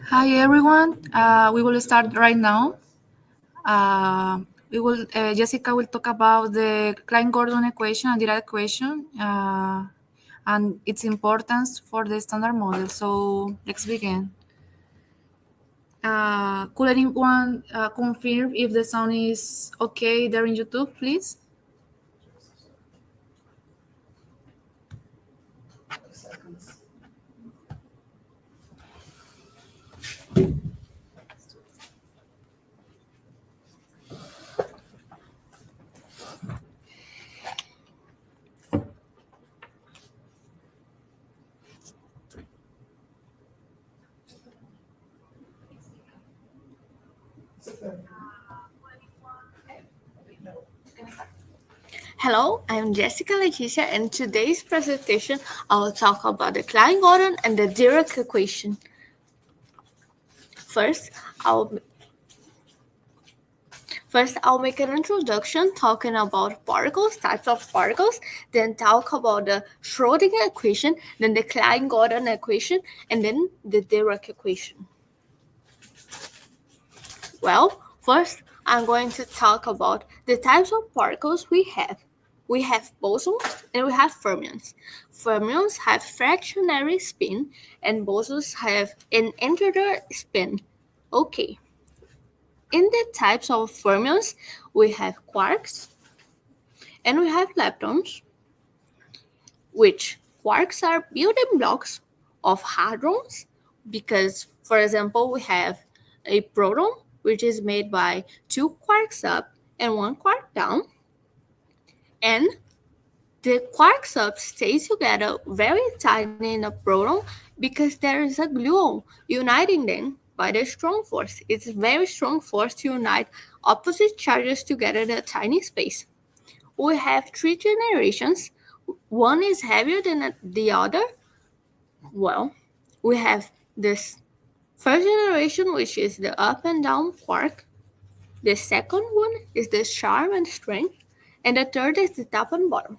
Hi everyone. We will start right now. Jessica will talk about the Klein-Gordon equation and Dirac equation and its importance for the standard model. So let's begin. Could anyone confirm if the sound is okay there in YouTube, please? Hello, I'm Jessica Leticia, and in today's presentation, I will talk about the Klein-Gordon and the Dirac equation. First, I'll make an introduction talking about particles, types of particles, then talk about the Schrödinger equation, then the Klein-Gordon equation, and then the Dirac equation. Well, first, I'm going to talk about the types of particles we have. We have bosons and we have fermions. Fermions have fractionary spin and bosons have an integer spin. Okay. In the types of fermions, we have quarks and we have leptons, which quarks are building blocks of hadrons because, for example, we have a proton, which is made by 2 quarks up and 1 quark down. And the quarks up stays together very tiny in a proton because there is a gluon uniting them by the strong force. It's a very strong force to unite opposite charges together in a tiny space. We have 3 generations. One is heavier than the other. Well, we have this first generation, which is the up and down quark. The second one is the charm and strength. And the third is the top and bottom.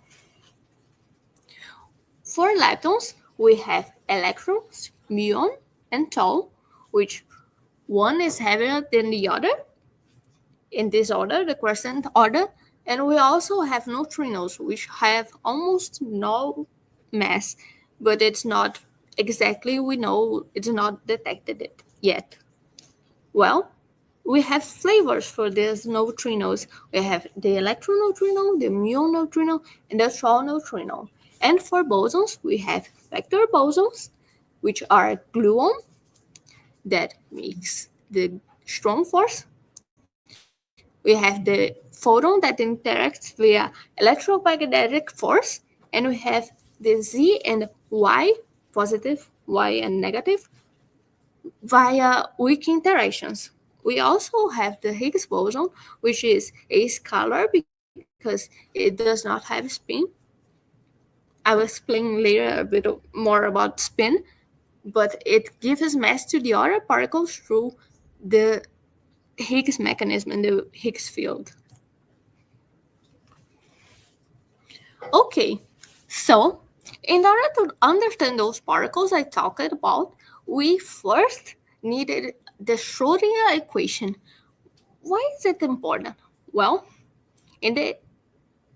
For leptons, we have electrons, muon, and tau, which one is heavier than the other. In this order, the crescent order. And we also have neutrinos, which have almost no mass, but it's not exactly, we know it's not detected yet. Well, we have flavors for these neutrinos. We have the electron neutrino, the muon neutrino, and the tau neutrino. And for bosons, we have vector bosons, which are a gluon that makes the strong force. We have the photon that interacts via electromagnetic force, and we have the Z and Y, positive, Y and negative, via weak interactions. We also have the Higgs boson, which is a scalar because it does not have spin. I will explain later a bit more about spin, but it gives mass to the other particles through the Higgs mechanism in the Higgs field. Okay, so in order to understand those particles I talked about, we first needed the Schrödinger equation. Why is it important? Well, in the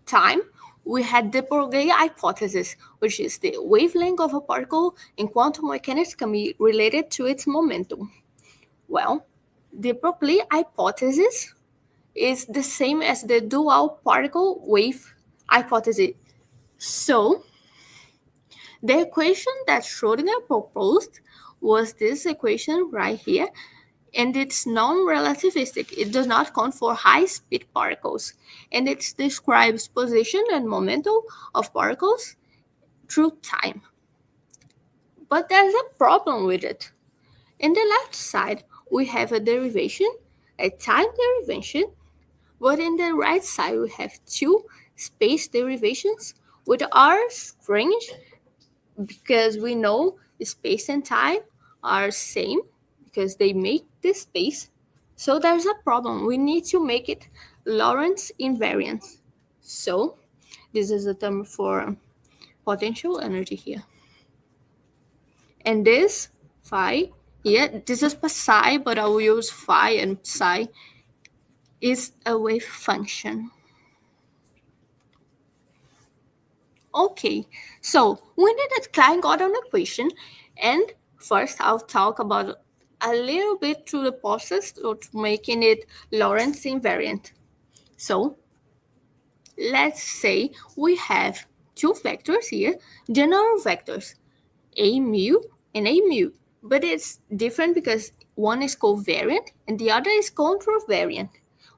time, we had the Broglie hypothesis, which is the wavelength of a particle in quantum mechanics can be related to its momentum. Well, the Broglie hypothesis is the same as the dual particle wave hypothesis. So, the equation that Schrödinger proposed was this equation right here, and it's non-relativistic. It does not count for high-speed particles, and it describes position and momentum of particles through time. But there's a problem with it. In the left side, we have a derivation, a time derivation, but in the right side, we have 2 space derivations, which are strange because we know space and time are same because they make this space. So there's a problem. We need to make it Lorentz invariant. So this is a term for potential energy here. And this phi here, this is psi, but I will use phi and psi, is a wave function. Okay, so we did a Klein-Gordon equation, and first I'll talk about a little bit through the process of making it Lorentz invariant. So let's say we have two vectors here, general vectors, a mu and a mu, but it's different because one is covariant and the other is contravariant.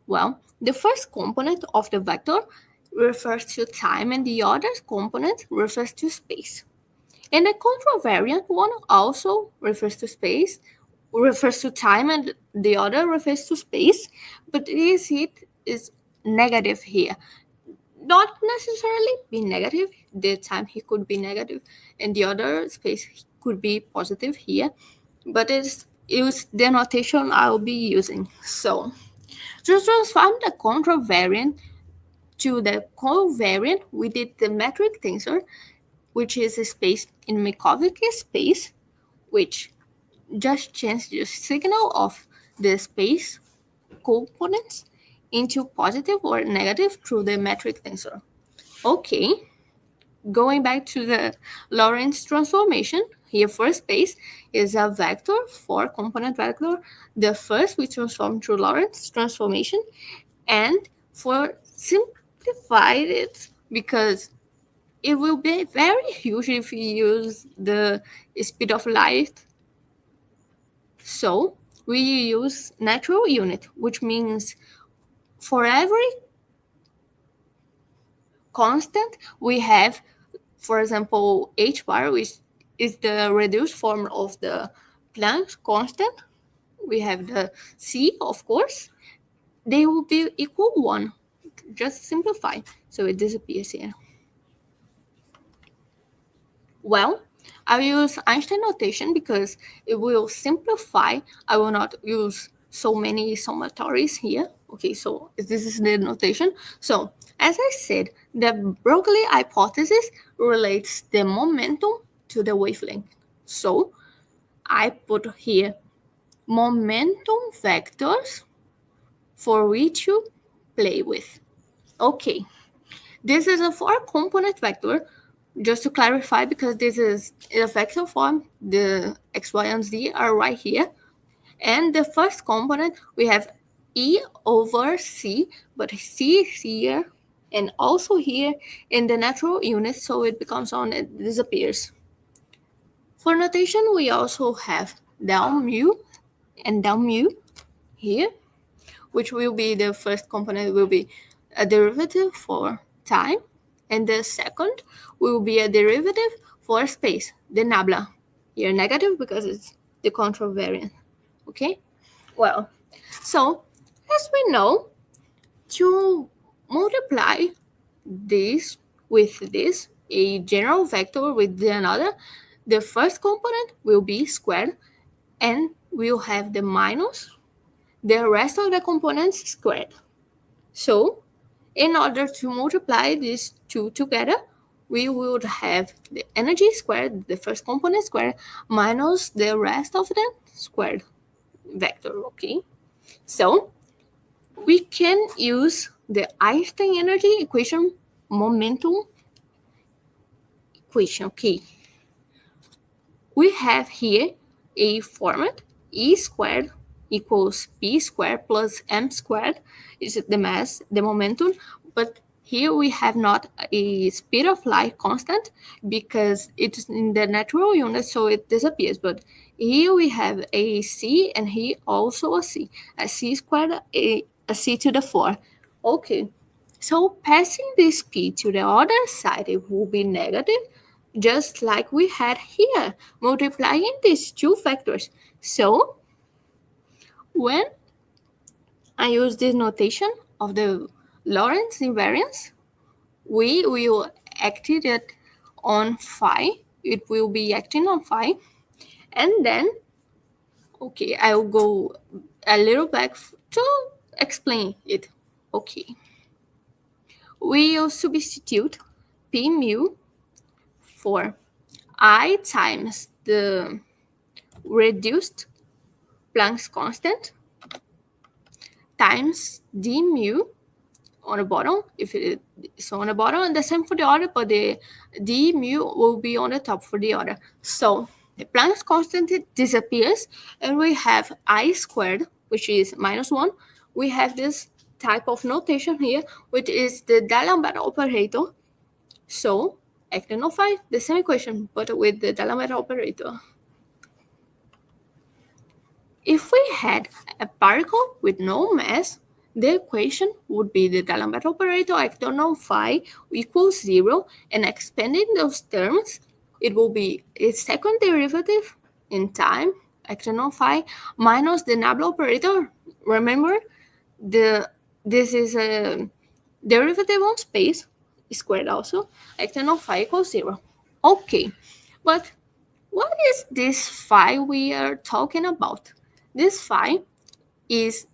Well, the first component of the vector refers to time and the other component refers to space. And the contravariant one also refers to space, refers to time, and the other refers to space, but this heat is negative here. Not necessarily be negative, the time he could be negative and the other space could be positive here, but it's the notation I'll be using. So to transform the contravariant to the covariant, we did the metric tensor, which is a space in Minkowski space, which just changed the signal of the space components into positive or negative through the metric tensor. Okay, going back to the Lorentz transformation, here for space is a vector, 4-component vector. The first we transform through Lorentz transformation, and for simplified it, because it will be very huge if we use the speed of light. So we use natural unit, which means for every constant we have, for example, h bar, which is the reduced form of the Planck constant. We have the c, of course. They will be equal 1. Just simplify, so it disappears here. Well, I will use Einstein notation because it will simplify. I will not use so many summatories here. Okay, so this is the notation. So, as I said, the Broglie hypothesis relates the momentum to the wavelength. So, I put here momentum vectors for which you play with. Okay, this is a 4-component vector. Just to clarify, because this is in a vector form, the x, y, and z are right here. And the first component, we have E over C, but C is here and also here in the natural unit, so it becomes on, it disappears. For notation, we also have del mu and del mu here, which will be the first component will be a derivative for time, and the second will be a derivative for space, the nabla. Here negative because it's the contravariant. Okay? Well, so as we know, to multiply this with this, a general vector with another, the first component will be squared and we'll have the minus the rest of the components squared. So in order to multiply these two together, we would have the energy squared, the first component squared, minus the rest of the squared vector, okay? So we can use the Einstein energy equation, momentum equation, okay? We have here a format, E squared equals P squared plus M squared is the mass, the momentum, but here we have not a speed of light constant because it's in the natural unit, so it disappears. But here we have a C and here also a C squared, a C to the 4. Okay, so passing this P to the other side, it will be negative, just like we had here, multiplying these two vectors. So when I use this notation of the Lorentz invariance, we will activate it on phi. It will be acting on phi. And then, okay, I'll go a little back to explain it. Okay. We will substitute P mu for I times the reduced Planck's constant times d mu on the bottom, if it is on the bottom, and the same for the other, but the d mu will be on the top for the other. So the Planck's constant disappears, and we have I squared, which is -1. We have this type of notation here, which is the D'Alembert operator. So I can find the same equation, but with the D'Alembert operator. If we had a particle with no mass, the equation would be the D'Alembert operator acting on phi equals 0, and expanding those terms, it will be a second derivative in time acting on phi minus the nabla operator. Remember, this is a derivative on space squared also acting on phi equals 0. Okay, but what is this phi we are talking about? This phi is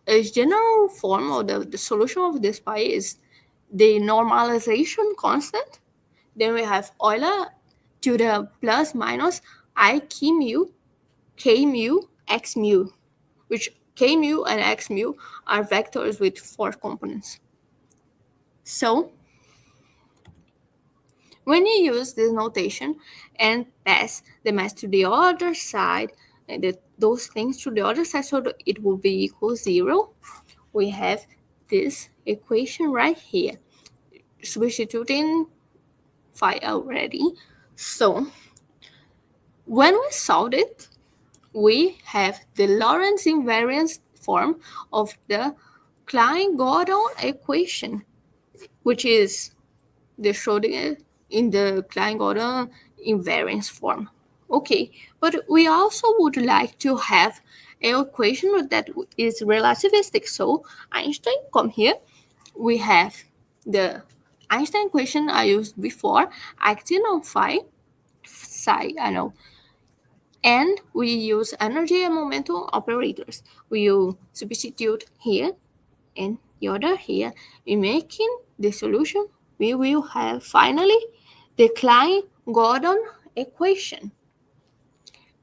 a general form, or the solution of this phi is the normalization constant. Then we have Euler to the plus minus I k mu, k mu, x mu, which k mu and x mu are vectors with 4 components. So when you use this notation and pass the mass to the other side, and those things to the other side, so that it will be equal 0, we have this equation right here, substituting phi already. So when we solve it, we have the Lorentz invariance form of the Klein-Gordon equation, which is the Schrödinger in the Klein-Gordon invariance form. Okay, but we also would like to have an equation that is relativistic. So Einstein, come here. We have the Einstein equation I used before, acting on phi, I know. And we use energy and momentum operators. We will substitute here and the other here. In making the solution, we will have finally the Klein-Gordon equation.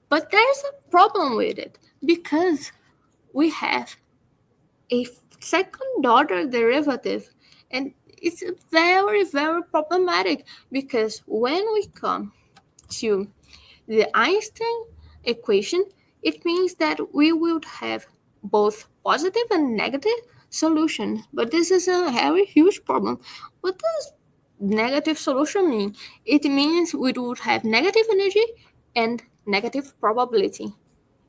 But there's a problem with it, because we have a second order derivative, and it's very, very problematic, because when we come to the Einstein equation, it means that we would have both positive and negative solutions. But this is a very huge problem. What does negative solution mean? It means we would have negative energy and negative probability.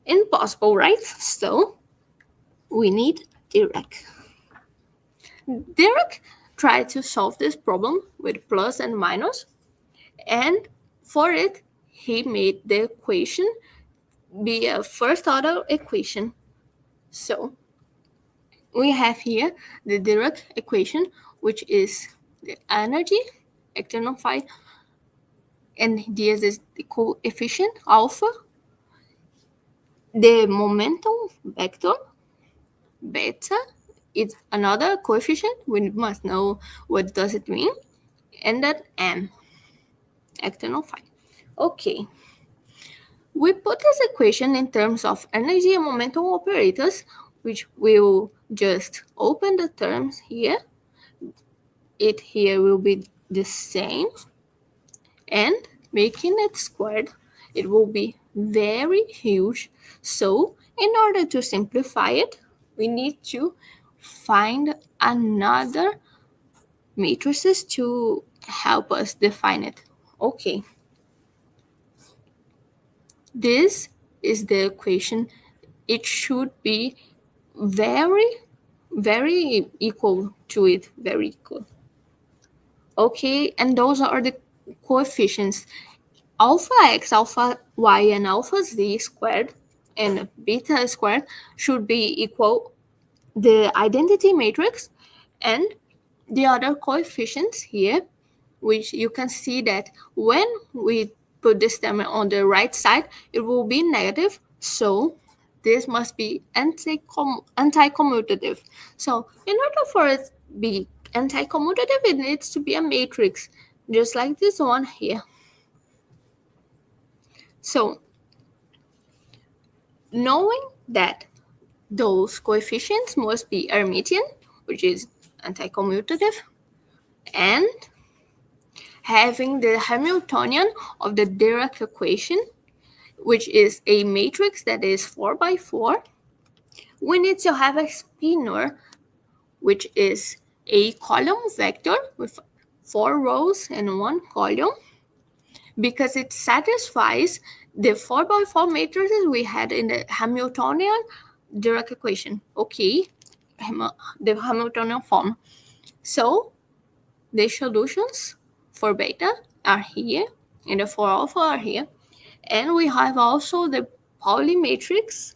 Impossible, right? So we need Dirac. Dirac tried to solve this problem with plus and minus, and for it, he made the equation be a first order equation. So we have here the Dirac equation, which is the energy acting on phi, and this is the coefficient alpha, the momentum vector beta is another coefficient. We must know what does it mean, and that m acting on phi. Okay, we put this equation in terms of energy and momentum operators, which will just open the terms here. It here will be the same, and making it squared, it will be very huge. So in order to simplify it, we need to find another matrices to help us define it. Okay, this is the equation. It should be very, very equal to it, very equal. Okay, and those are the coefficients. Alpha x, alpha y, and alpha z squared and beta squared should be equal the identity matrix, and the other coefficients here, which you can see that when we put this term on the right side, it will be negative. So this must be anti-commutative. So in order for it to be anti-commutative, it needs to be a matrix, just like this one here. So knowing that those coefficients must be Hermitian, which is anti-commutative, and having the Hamiltonian of the Dirac equation, which is a matrix that is 4 by 4, we need to have a spinor, which is a column vector with 4 rows and 1 column, because it satisfies the 4 by 4 matrices we had in the Hamiltonian Dirac equation. Okay, the Hamiltonian form. So the solutions for beta are here, and the for alpha are here. And we have also the Pauli matrix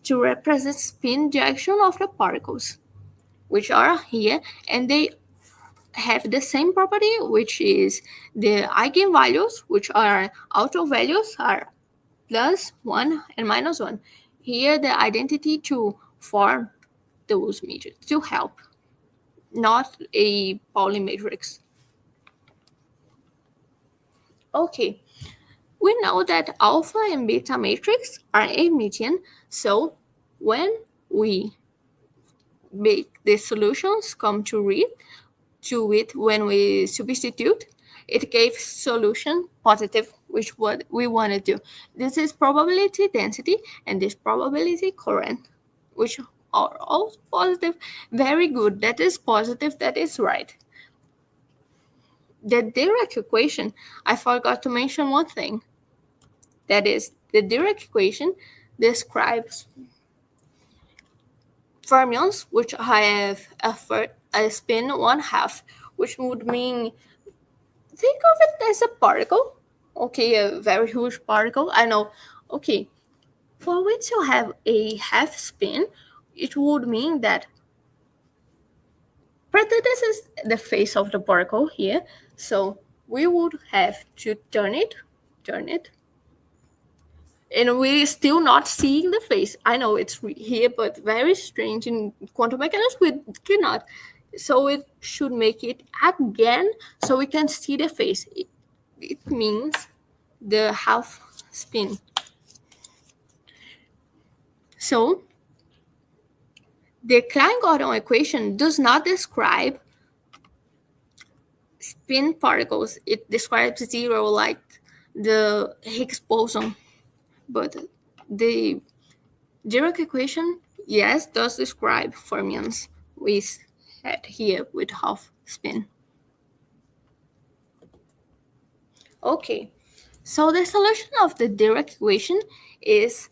to represent spin direction of the particles, which are here, and they have the same property, which is the eigenvalues, which are auto values, are plus 1 and minus 1. Here the identity to form those matrices to help, not a Pauli matrix. Okay, we know that alpha and beta matrix are Hermitian, so when we make the solutions come to it when we substitute, it gave solution positive, which what we want to do. This is probability density and this probability current, which are all positive. Very good. That is positive. That is right. The Dirac equation, I forgot to mention one thing. That is, the Dirac equation describes fermions which have a spin 1/2, which would mean, think of it as a particle. Okay, a very huge particle. I know. Okay, for which you have a half spin, it would mean that this is the face of the particle here. So we would have to turn it, and we're still not seeing the face. I know it's here, but very strange. In quantum mechanics, we cannot. So it should make it again so we can see the face. It means the half spin. So the Klein-Gordon equation does not describe spin particles. It describes zero, like the Higgs boson. But the Dirac equation, yes, does describe fermions we had here with half spin. Okay, so the solution of the Dirac equation is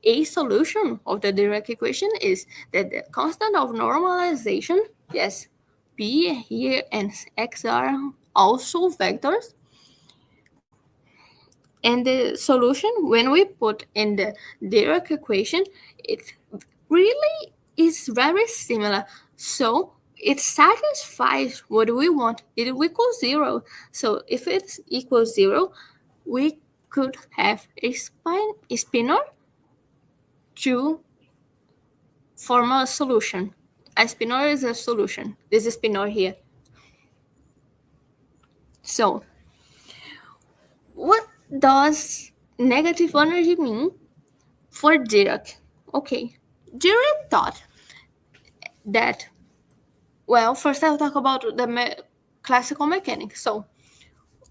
a solution of the Dirac equation is that the constant of normalization, yes, P here and X are also vectors. And the solution, when we put in the Dirac equation, it really is very similar. So it satisfies what we want. It equals 0. So if it equals 0, we could have a spinor to form a solution. A spinor is a solution. This is spinor here. So what does negative energy mean for Dirac? Okay, Dirac thought that, well, first I'll talk about the classical mechanics. So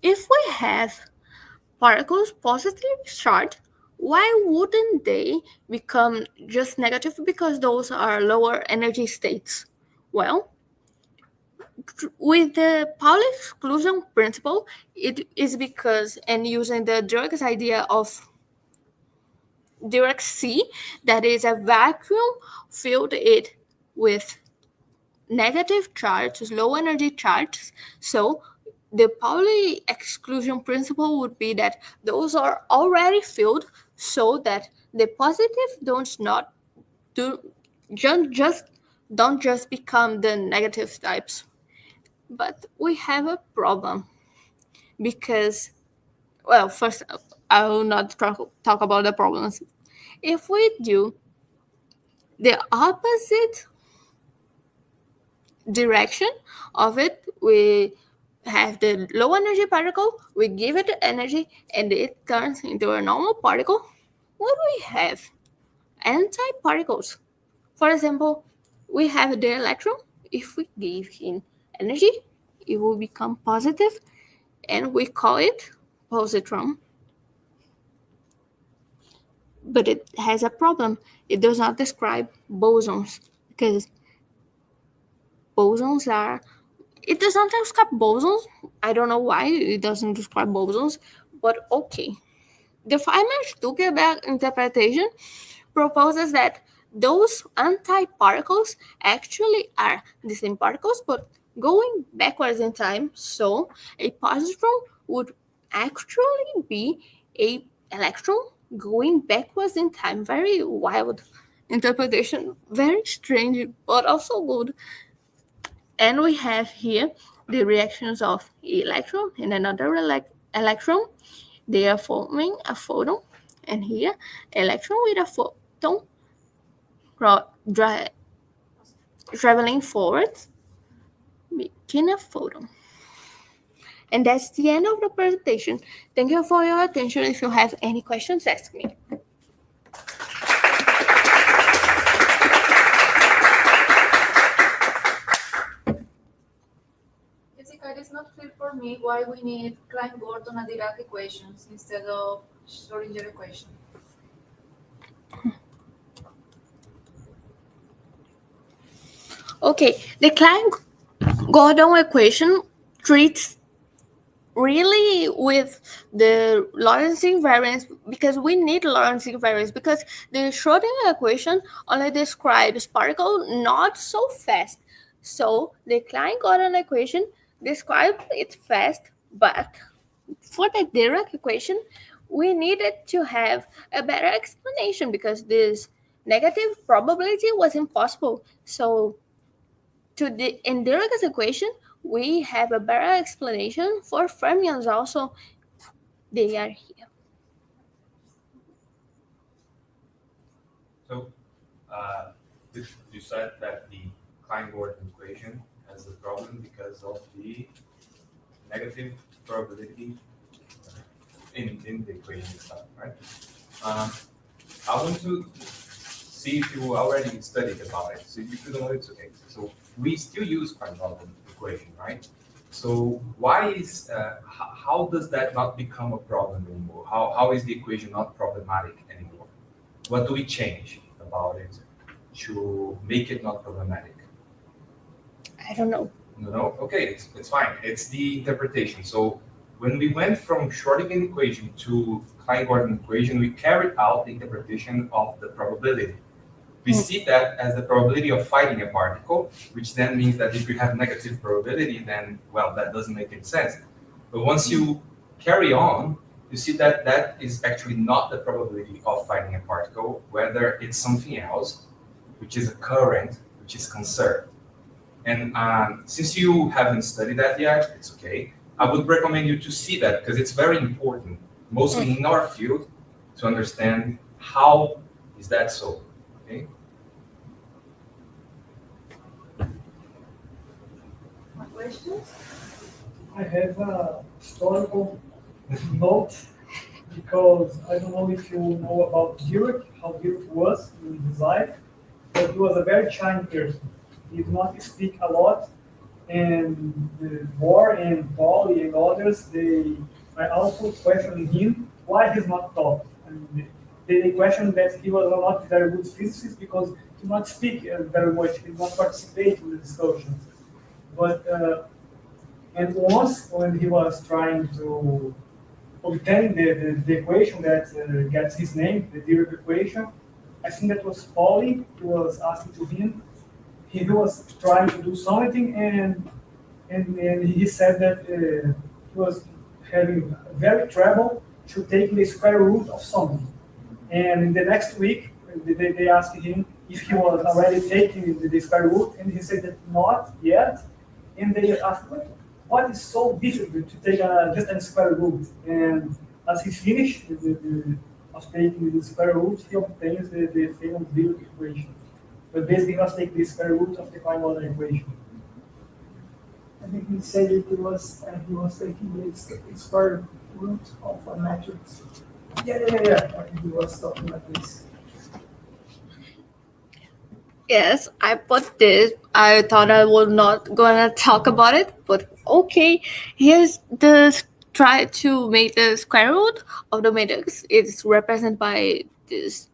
if we have particles positively charged, why wouldn't they become just negative? Because those are lower energy states. Well, with the Pauli exclusion principle, it is because, and using the Dirac's idea of Dirac C, that is a vacuum filled it with negative charges, low energy charges. So the Pauli exclusion principle would be that those are already filled, so that the positive don't just become the negative types. But we have a problem because, well, first I will not talk about the problems. If we do the opposite direction of it, we have the low energy particle, we give it energy, and it turns into a normal particle. What do we have? Antiparticles. For example, we have the electron. If we give him energy, it will become positive, and we call it positron. But it has a problem. It does not describe bosons, because bosons are... It does not describe bosons. I don't know why it doesn't describe bosons, but okay. The Feynman-Stuckelberg interpretation proposes that those antiparticles actually are the same particles, but going backwards in time. So a positron would actually be a electron going backwards in time. Very wild interpretation, very strange, but also good. And we have here the reactions of electron and another electron. They are forming a photon, and here electron with a photon traveling forward, making a photon. And that's the end of the presentation. Thank you for your attention. If you have any questions, ask me. Jessica, it is not clear for me why we need Klein-Gordon and Dirac equations instead of Schrodinger equation. Okay, the Klein-Gordon equation treats really with the Lorentz invariance, because we need Lorentz invariance, because the Schrodinger equation only describes particle not so fast. So the Klein-Gordon equation describes it fast, but for the Dirac equation, we needed to have a better explanation, because this negative probability was impossible. So in Dirac's equation, we have a better explanation for fermions also. They are here. So you said that the Klein-Gordon equation has a problem because of the negative probability in the equation itself, right? I want to see if you already studied about it. So if you don't know, it's okay. So we still use Klein-Gordon equation, right? So why is how does that not become a problem anymore? How is the equation not problematic anymore? What do we change about it to make it not problematic? I don't know. No? Okay, it's fine. It's the interpretation. So when we went from Schrodinger equation to Klein-Gordon equation, we carried out the interpretation of the probability. We see that as the probability of finding a particle, which then means that if you have negative probability, then, well, that doesn't make any sense. But once you carry on, you see that that is actually not the probability of finding a particle, whether it's something else, which is a current, which is conserved. And since you haven't studied that yet, it's okay. I would recommend you to see that, because it's very important, mostly in our field, to understand how is that so. Okay. Questions? I have a historical note, because I don't know if you know about Dirac, how Dirac was in his life, but he was a very shy person. He did not speak a lot, and the Bohr and Pauli and others, they are also questioning him why he's not taught. And they questioned that he was not very good physicist because he did not speak very much, he did not participate in the discussions. But and once when he was trying to obtain the equation that gets his name, the Dirac equation, I think that was Pauli who was asking to him. He was trying to do something, and he said that he was having very trouble to take the square root of something. And in the next week, they asked him if he was already taking the square root, and he said that not yet. And they asked, what is so difficult to take just a square root? And as he finished of taking the square root, he obtains the famous Dirac equation. But basically, he was taking the square root of the Klein-Gordon equation. I think he said he was taking the square root of a matrix. Yeah. I think he was talking about this. Yes, I put this. I thought I was not gonna talk about it, but okay. Here's the try to make the square root of the matrix. It's represented by this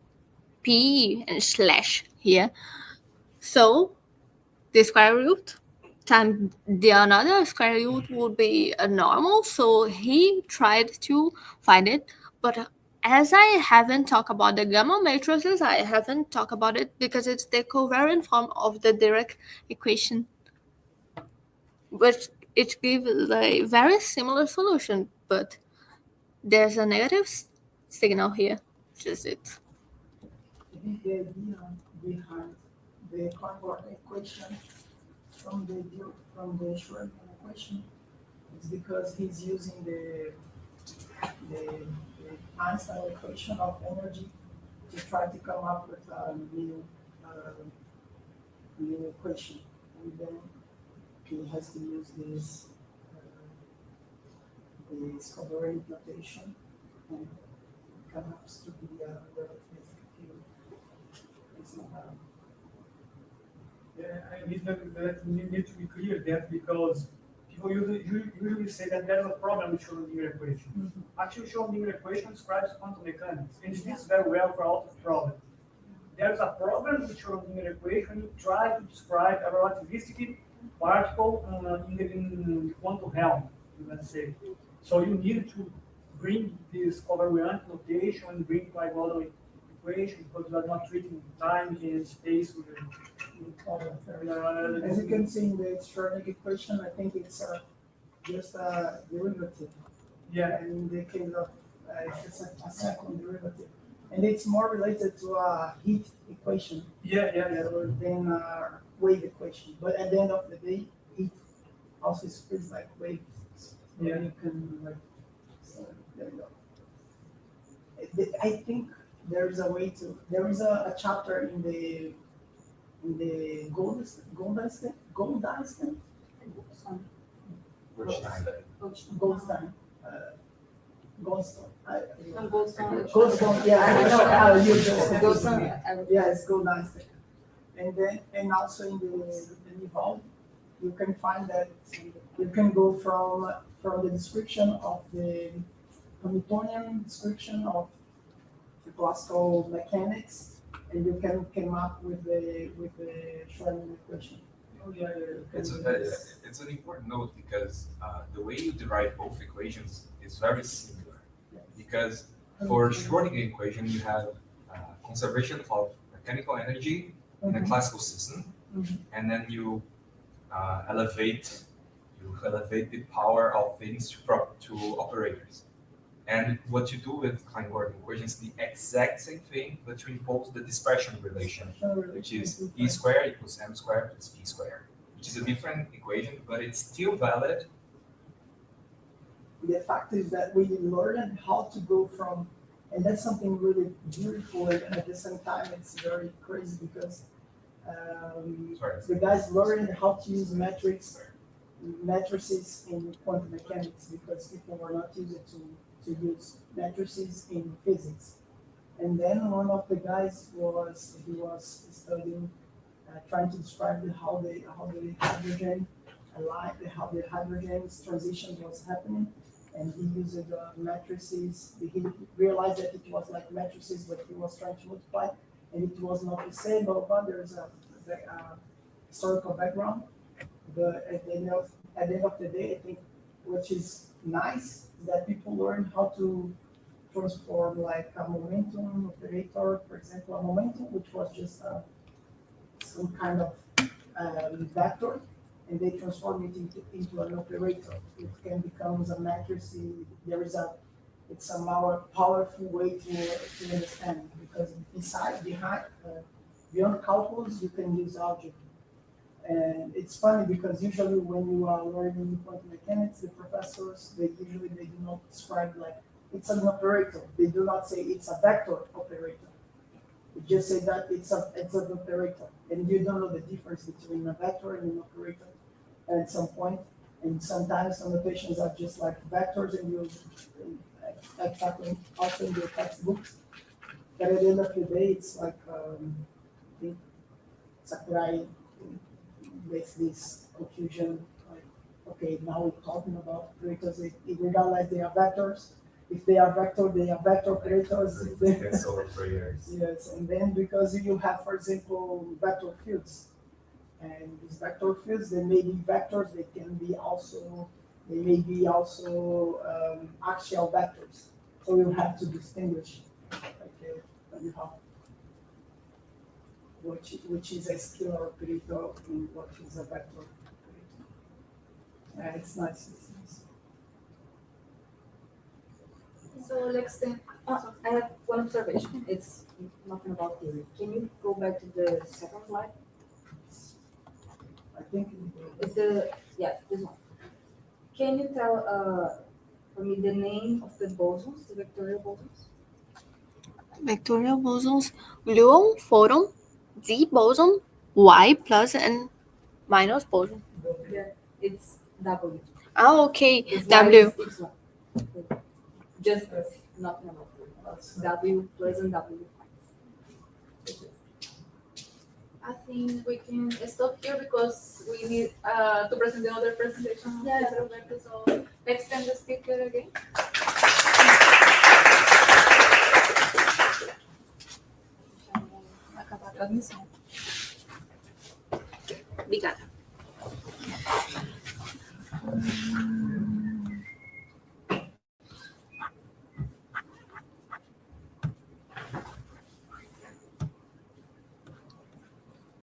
p and slash here. So the square root times the another square root would be a normal. So he tried to find it, but as I haven't talked about the gamma matrices, I haven't talked about it because it's the covariant form of the Dirac equation, which it gives a very similar solution, but there's a negative signal here, which is it. I think the idea behind the Klein equation from the Schrödinger equation is because he's using the Einstein equation of energy to try to come up with a new equation, and then he has to use this covariant notation and come up to be a relative field. It's not Yeah, I need to be clear that because people usually say that there is a problem with Schrödinger equation. Mm-hmm. Actually, Schrödinger equation describes quantum mechanics, and it fits very well for all of problem. There's a problem with Schrödinger equation. You try to describe a relativistic particle in the quantum realm, let's say. So you need to bring this covariant notation and bring Klein-Gordon equation because you are not treating time and space with As you can see in the Schrödinger equation, I think it's just a derivative. Yeah. And in the case of it's a second derivative, and it's more related to a heat equation than a wave equation. But at the end of the day, heat also spreads like waves. So you can so there you go. I think there is a way to. There is a chapter in the Goldstein. Yeah, I don't know how you just Goldstein. Yeah, it's Goldstein. And also in the Nival, you can find that you can go from the description of the Hamiltonian description of the classical mechanics, and you can come up with the Schrödinger equation. It's an important note because the way you derive both equations is very similar. Because for Schrödinger equation, you have conservation of mechanical energy in a classical system, and then you elevate the power of things to operators. And what you do with Klein-Gordon equation is the exact same thing, but you impose the dispersion relation, which is E squared equals M squared plus P squared, which is a different equation, but it's still valid. The fact is that we learned how to go from, and that's something really beautiful, and at the same time it's very crazy because the guys learned how to use matrices in quantum mechanics because people were not used to use matrices in physics. And then one of the guys was studying, trying to describe how the hydrogen's transition was happening, and he used matrices. He realized that it was like matrices, but he was trying to multiply, and it was not the same. But there's a historical background. But at the end of the day, I think what is nice is that people learn how to transform like a momentum operator, for example, a momentum which was just some kind of vector, and they transform it into an operator. It can become a matrix. It's a more powerful way to understand because beyond calculus you can use algebra. And it's funny because usually when you are learning quantum mechanics, the professors, they do not describe like it's an operator. They do not say it's a vector operator. They just say that it's an operator. And you don't know the difference between a vector and an operator. And at some point, And sometimes some notations are just like vectors and you exactly also in your textbooks. But at the end of the day, it's like I think Sakurai makes this confusion. Like, okay, now we're talking about operators. We realize they are vectors. If they are vector, they are vector operators. If they, That's operators. yes, and then because you have, for example, vector fields, and these vector fields, they may be vectors. They may be also axial vectors. So you have to distinguish, you have which is a scalar operator and what is a vector operator. It's nice. It's nice. So let's think. I have one observation. It's nothing about theory. Can you go back to the second slide? I think It's this one. Can you tell for me the name of the bosons, the vectorial bosons? Vectorial bosons, gluon, photon, Z boson, Y plus and minus boson. Yeah, it's W. Ah, okay. It's W. It's one. Just nothing about it. W plus and W. I think we can stop here because we need to present another presentation. Yeah. So let's send the speaker again. Acabar a transmissão. Obrigada.